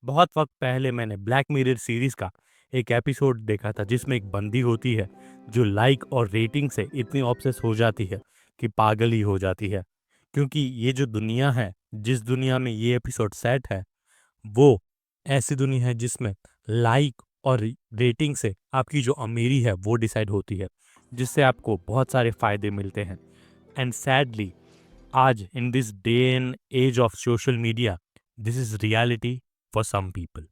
बहुत वक्त पहले मैंने ब्लैक मिरर सीरीज का एक एपिसोड देखा था जिसमें एक बंदी होती है जो लाइक और रेटिंग से इतनी ऑब्सेस हो जाती है कि पागल ही हो जाती है। क्योंकि ये जो दुनिया है, जिस दुनिया में ये एपिसोड सेट है, वो ऐसी दुनिया है जिसमें लाइक और रेटिंग से आपकी जो अमीरी है वो डिसाइड होती है, जिससे आपको बहुत सारे फायदे मिलते हैं। एंड सैडली आज in this day and age of social media, this is reality for some people.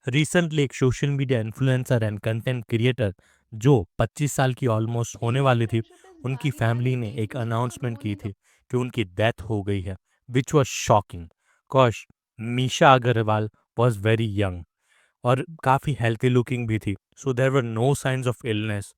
Recently एक social media influencer and content creator जो 25 साल की ऑलमोस्ट होने वाली थी, उनकी फैमिली ने एक अनाउंसमेंट की थी कि उनकी डेथ हो गई है, which was shocking. Cause Misha Agrawal was very young और काफ़ी हेल्थी लुकिंग भी थी, so there were no signs of illness.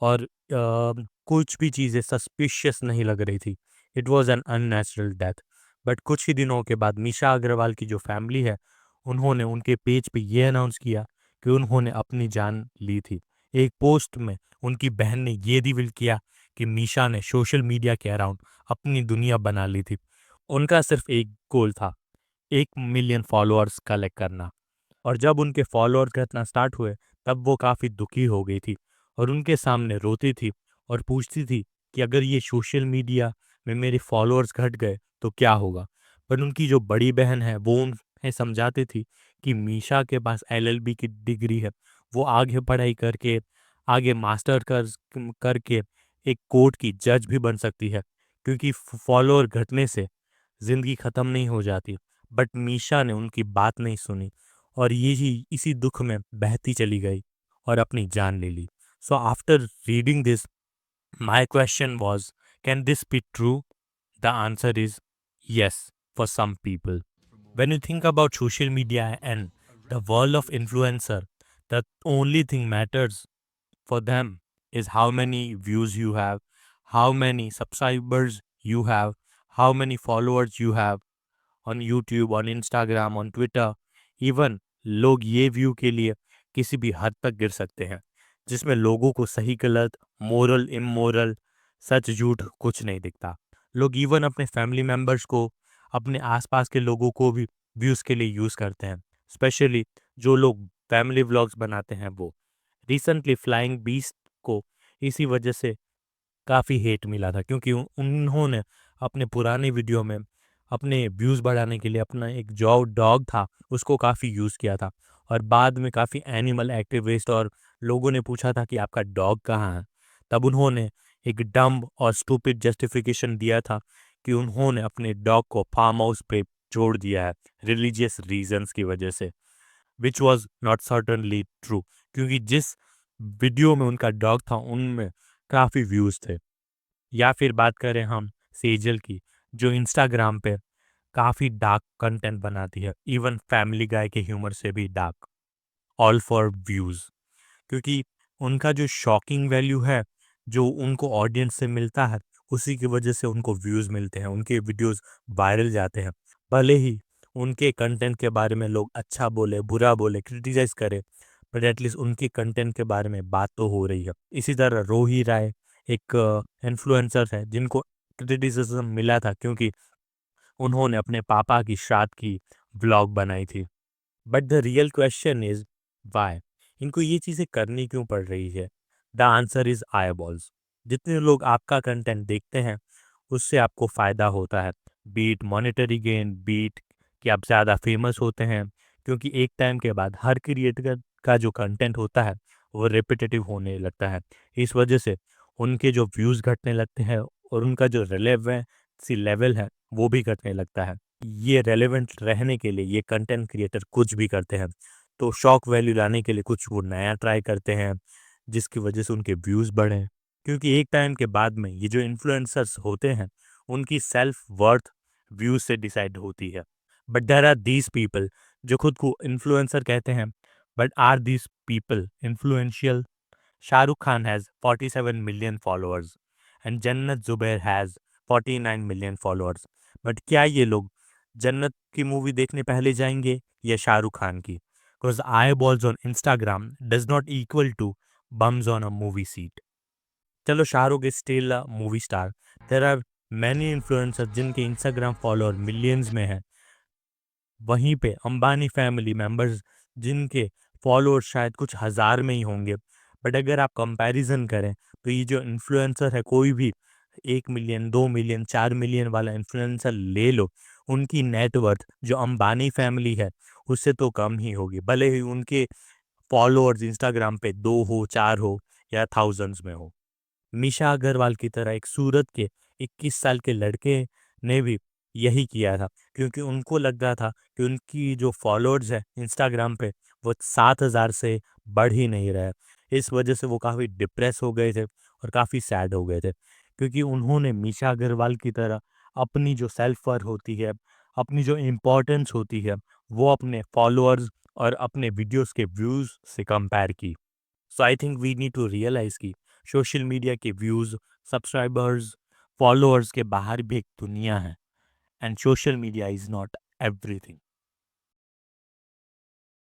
और कुछ भी चीज़ें सस्पिशियस नहीं लग रही थी। It was an unnatural death. But कुछ ही दिनों के बाद मीशा अग्रवाल की जो फैमिली है, उन्होंने उनके पेज पे ये अनाउंस किया कि उन्होंने अपनी जान ली थी। एक पोस्ट में उनकी बहन ने ये रिवील किया कि मीशा ने सोशल मीडिया के अराउंड अपनी दुनिया बना ली थी। उनका सिर्फ एक गोल था, 1 मिलियन फॉलोअर्स कलेक्ट करना। और जब उनके फॉलोअर घटना स्टार्ट हुए, तब वो काफ़ी दुखी हो गई थी और उनके सामने रोती थी और पूछती थी कि अगर ये सोशल मीडिया में मेरे फॉलोअर्स घट गए तो क्या होगा। पर उनकी जो बड़ी बहन है वो उन्हें समझाती थी कि मीशा के पास एलएलबी की डिग्री है, वो आगे पढ़ाई करके आगे मास्टर करके एक कोर्ट की जज भी बन सकती है, क्योंकि फॉलोअर घटने से ज़िंदगी ख़त्म नहीं हो जाती। बट मीशा ने उनकी बात नहीं सुनी और यही इसी दुख में बहती चली गई और अपनी जान ले ली। So after reading this, my question was, can this be true? The answer is yes for some people. When you think about social media and the world of influencer, the only thing matters for them is how many views you have, how many subscribers you have, how many followers you have on YouTube, on Instagram, on Twitter. Even लोग ये view के लिए किसी भी हद तक गिर सकते हैं, जिसमें लोगों को सही गलत, मोरल इमोरल, सच झूठ कुछ नहीं दिखता। लोग इवन अपने फैमिली मेंबर्स को, अपने आसपास के लोगों को भी व्यूज़ के लिए यूज़ करते हैं, स्पेशली जो लोग फैमिली व्लॉग्स बनाते हैं वो। रिसेंटली फ्लाइंग बीस्ट को इसी वजह से काफ़ी हेट मिला था, क्योंकि उन्होंने अपने पुराने वीडियो में अपने व्यूज़ बढ़ाने के लिए अपना एक जो डॉग था उसको काफ़ी यूज़ किया था। और बाद में काफ़ी एनिमल एक्टिविस्ट और लोगों ने पूछा था कि आपका डॉग कहाँ है, तब उन्होंने एक डम्ब और स्टूपिड जस्टिफिकेशन दिया था कि उन्होंने अपने डॉग को फार्म हाउस पे छोड़ दिया है रिलीजियस रीजंस की वजह से, which was not certainly true, क्योंकि जिस वीडियो में उनका डॉग था उनमें काफ़ी व्यूज़ थे। या फिर बात करें हम सेजल की, जो इंस्टाग्राम पे काफ़ी डार्क कंटेंट बनाती है, इवन फैमिली गाय के ह्यूमर से भी डार्क, ऑल फॉर व्यूज़। क्योंकि उनका जो शॉकिंग वैल्यू है, जो उनको ऑडियंस से मिलता है, उसी की वजह से उनको व्यूज़ मिलते हैं, उनके वीडियोस वायरल जाते हैं। भले ही उनके कंटेंट के बारे में लोग अच्छा बोले, बुरा बोले, क्रिटिसाइज़ करें, बट एटलीस्ट उनके कंटेंट के बारे में बात तो हो रही है। इसी तरह रोही राय एक इन्फ्लुएंसर है जिनको क्रिटिसिज्म मिला था क्योंकि उन्होंने अपने पापा की श्राद्ध की व्लॉग बनाई थी। But the real question is why इनको ये चीज़ें करनी क्यों पड़ रही है? The answer is eyeballs. जितने लोग आपका कंटेंट देखते हैं उससे आपको फ़ायदा होता है, बीट मॉनेटरी गेन, बीट कि आप ज़्यादा फेमस होते हैं, क्योंकि एक टाइम के बाद हर क्रिएटर का जो कंटेंट होता है वो रिपीटेटिव होने लगता है। इस वजह से उनके जो व्यूज़ घटने लगते हैं और उनका जो रेलेवेंसी लेवल है वो भी घटने लगता है। ये रेलेवेंट रहने के लिए ये कंटेंट क्रिएटर कुछ भी करते हैं, तो शॉक वैल्यू लाने के लिए कुछ वो नया ट्राई करते हैं जिसकी वजह से उनके व्यूज़ बढ़ें। क्योंकि एक टाइम के बाद में ये जो इन्फ्लुएंसर्स होते हैं उनकी सेल्फ वर्थ व्यूज से डिसाइड होती है। But there are these people जो खुद को इन्फ्लुएंसर कहते हैं, but are these people influential? Shahrukh Khan has 47 million followers and Jannat Zubair has 49 million followers. But क्या ये लोग जन्नत की मूवी देखने पहले जाएंगे या शाहरुख खान की? Because eyeballs on Instagram does not equal to bums on a movie seat. चलो, Shahrukh is still a movie star. There are many influencer जिनके इंस्टाग्राम फॉलोअर मिलियंस में है, वहीं पे अंबानी फैमिली मेंबर्स जिनके फॉलोअर्स शायद कुछ हज़ार में ही होंगे, बट अगर आप कंपैरिजन करें तो ये जो इन्फ्लुएंसर है कोई भी 1 मिलियन 2 मिलियन 4 मिलियन वाला इन्फ्लुएंसर ले लो, उनकी नेटवर्थ जो अंबानी फैमिली है उससे तो कम ही होगी, भले ही उनके फॉलोअर्स इंस्टाग्राम पे 2 हो 4 हो या थाउजेंड्स में हो। मीशा अग्रवाल की तरह एक सूरत के 21 साल के लड़के ने भी यही किया था, क्योंकि उनको लग रहा था कि उनकी जो फॉलोअर्स है इंस्टाग्राम पे वो 7,000 से बढ़ ही नहीं रहा है। इस वजह से वो काफ़ी डिप्रेस हो गए थे और काफ़ी सैड हो गए थे, क्योंकि उन्होंने मीशा अग्रवाल की तरह अपनी जो सेल्फ वर्थ होती है, अपनी जो इम्पोर्टेंस होती है, वो अपने फॉलोअर्स और अपने वीडियोस के व्यूज़ से कंपेयर की। So I think we need to realize कि सोशल मीडिया के व्यूज, सब्सक्राइबर्स, फॉलोअर्स के बाहर भी एक दुनिया है, and social media is not everything.